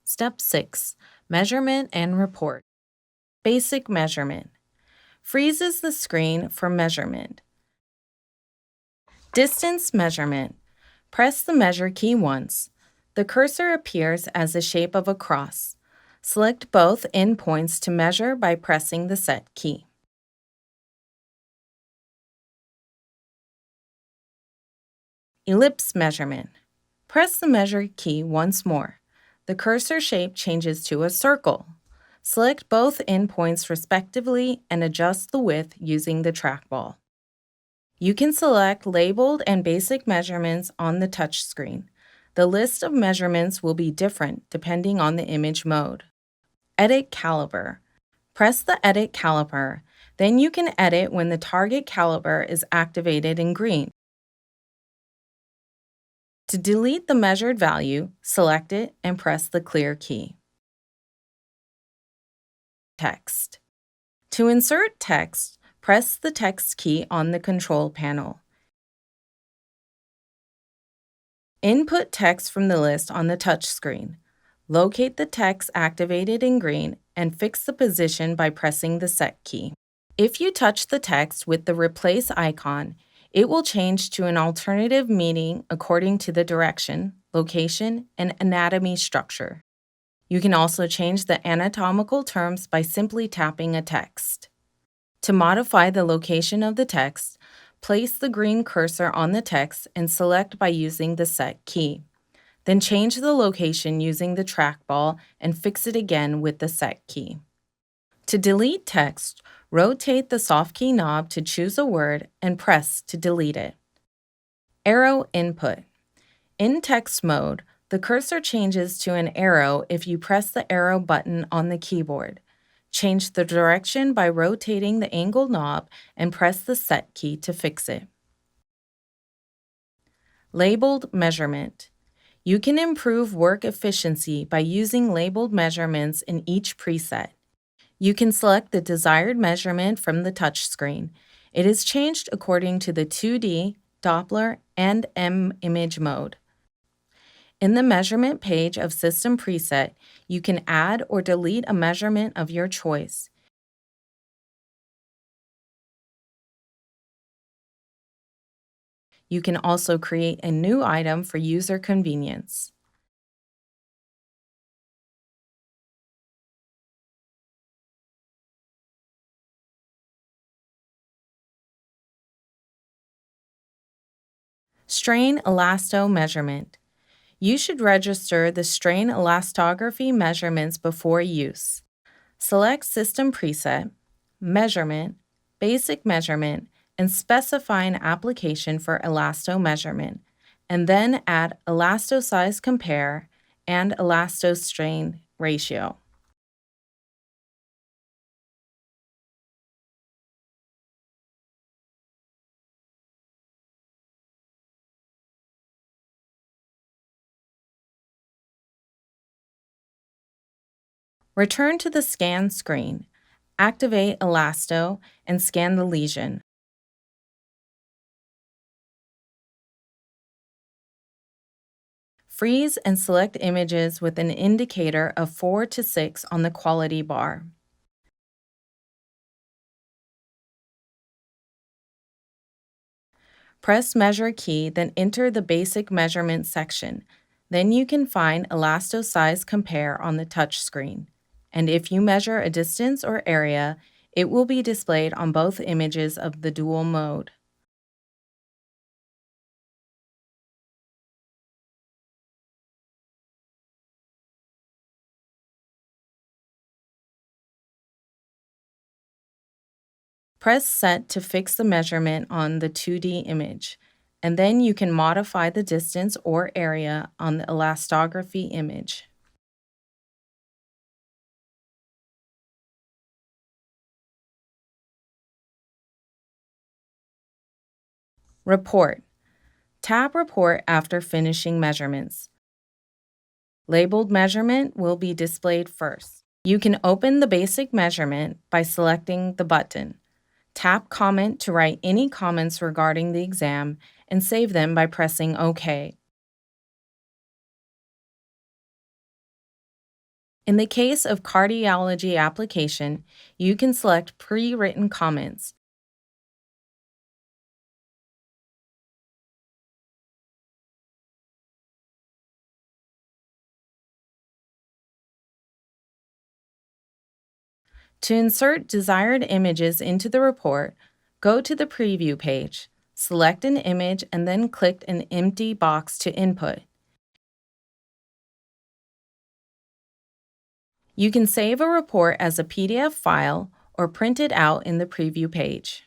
Step 6. Measurement and report. Basic measurement. Freezes the screen for measurement. Distance measurement. Press the measure key once. The cursor appears as the shape of a cross. Select both endpoints to measure by pressing the set key. Ellipse measurement. Press the measure key once more. The cursor shape changes to a circle. Select both endpoints respectively and adjust the width using the trackball. You can select labeled and basic measurements on the touchscreen. The list of measurements will be different depending on the image mode. Edit caliper. Press the Edit caliper, then you can edit when the target caliper is activated in green. To delete the measured value, select it and press the Clear key. Text. To insert text, press the Text key on the control panel. Input text from the list on the touchscreen. Locate the text activated in green and fix the position by pressing the Set key. If you touch the text with the Replace icon, it will change to an alternative meaning according to the direction, location, and anatomy structure. You can also change the anatomical terms by simply tapping a text. To modify the location of the text, place the green cursor on the text and select by using the Set key. Then change the location using the trackball and fix it again with the Set key. To delete text, rotate the soft key knob to choose a word and press to delete it. Arrow input. In text mode, the cursor changes to an arrow if you press the arrow button on the keyboard. Change the direction by rotating the angle knob and press the Set key to fix it. Labeled measurement. You can improve work efficiency by using labeled measurements in each preset. You can select the desired measurement from the touchscreen. It is changed according to the 2D, Doppler, and M-image mode. In the measurement page of System Preset, you can add or delete a measurement of your choice. You can also create a new item for user convenience. Strain elasto measurement. You should register the strain elastography measurements before use. Select System Preset, Measurement, Basic Measurement, and specify an application for elasto measurement, and then add elasto size compare and elasto strain ratio. Return to the scan screen. Activate Elasto and scan the lesion. Freeze and select images with an indicator of 4 to 6 on the quality bar. Press Measure key, then enter the Basic Measurement section. Then you can find Elasto Size Compare on the touchscreen. And if you measure a distance or area, it will be displayed on both images of the dual mode. Press Set to fix the measurement on the 2D image, and then you can modify the distance or area on the elastography image. Report. Tap Report after finishing measurements. Labeled measurement will be displayed first. You can open the basic measurement by selecting the button. Tap Comment to write any comments regarding the exam and save them by pressing OK. In the case of cardiology application, you can select pre-written comments. To insert desired images into the report, go to the preview page, select an image, and then click an empty box to input. You can save a report as a PDF file or print it out in the preview page.